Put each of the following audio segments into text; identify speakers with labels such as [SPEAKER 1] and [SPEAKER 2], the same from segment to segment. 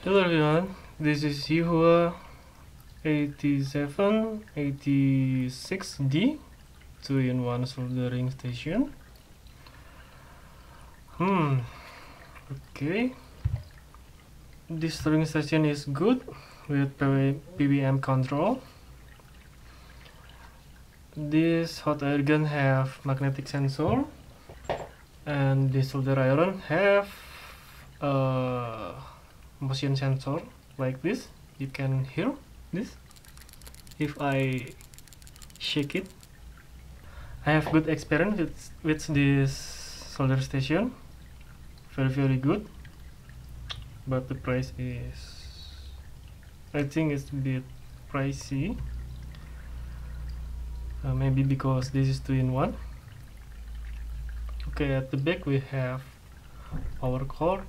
[SPEAKER 1] Hello everyone, this is Yihua 8786D 2-in-1 soldering station. Okay. This soldering station is good with PWM control. This hot air gun have magnetic sensor, and this solder iron have a motion sensor like this. You can hear this if I shake it. I have good experience with this solder station, very good, but the price is, I think it's a bit pricey, maybe because this is 2-in-1. Okay, at the back we have power cord,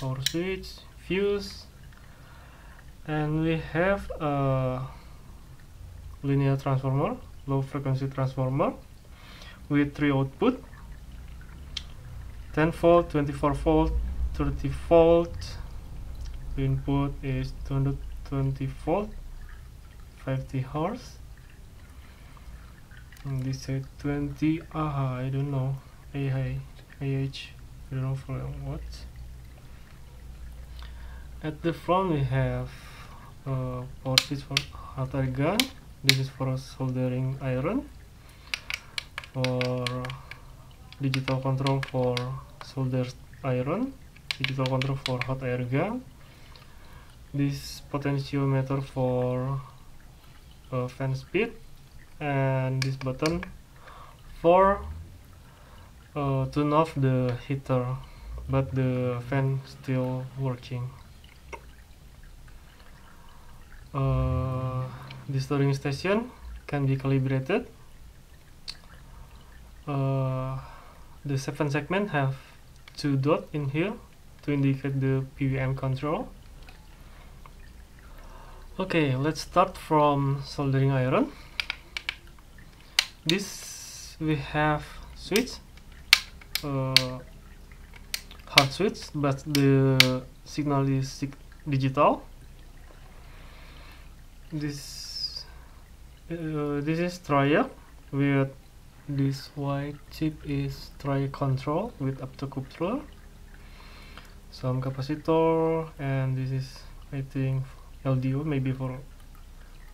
[SPEAKER 1] power switch, fuse, and we have a linear transformer, low frequency transformer with 3 output: 10 volt, 24 volt, 30 volt. The input is 220 volt, 50 hertz, and this is 20 I don't know, I don't know for what. At the front we have power switch for hot air gun. This is for soldering iron, for digital control for soldered iron, digital control for hot air gun. This potentiometer for fan speed, and this button for turn off the heater, but the fan still working. This soldering station can be calibrated. The 7 segment have 2 dots in here to indicate the PWM control. Okay, let's start from soldering iron. This we have switch, hard switch, but the signal is digital. This is triac with this white chip is triac control with up to controller, some capacitor, and this is, I think, LDO, maybe for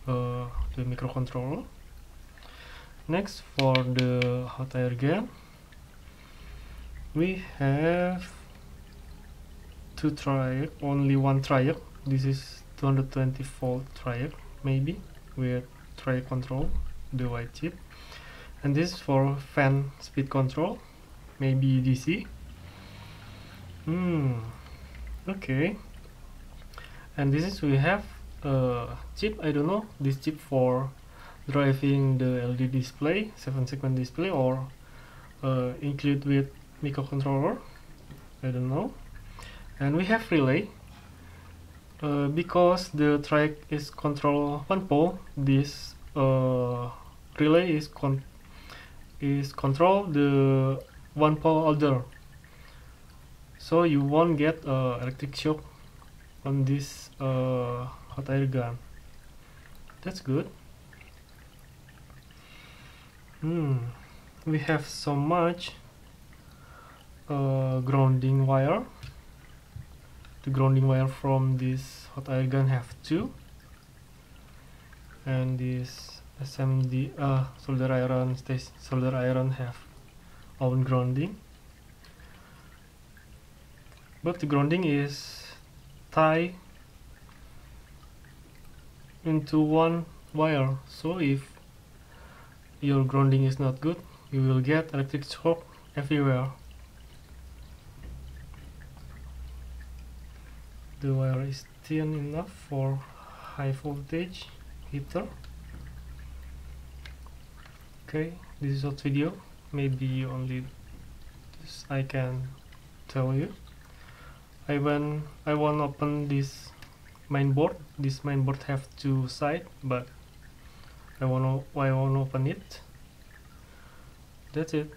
[SPEAKER 1] the microcontroller. Next, for the hot air gun, we have 2 triac, only 1 triac. This is 220 volt triac, maybe, with triac control, the white chip, and this is for fan speed control, maybe DC. Okay, and this is, we have a chip, I don't know, this chip for driving the LED display, 7 segment display, or include with microcontroller, I don't know. And we have relay. Because the triac is control 1 pole, this relay is control the 1 pole order, so you won't get electric shock on this hot air gun. That's good. We have so much grounding wire. The grounding wire from this hot air gun have 2, and this SMD solder iron have own grounding, but the grounding is tied into 1 wire, so if your grounding is not good, you will get electric shock everywhere. The wire is thin enough for high voltage heater. Okay, this is a video, maybe only this I can tell you. I want to open this mainboard. This mainboard have 2 sides, but I want to open it. That's it.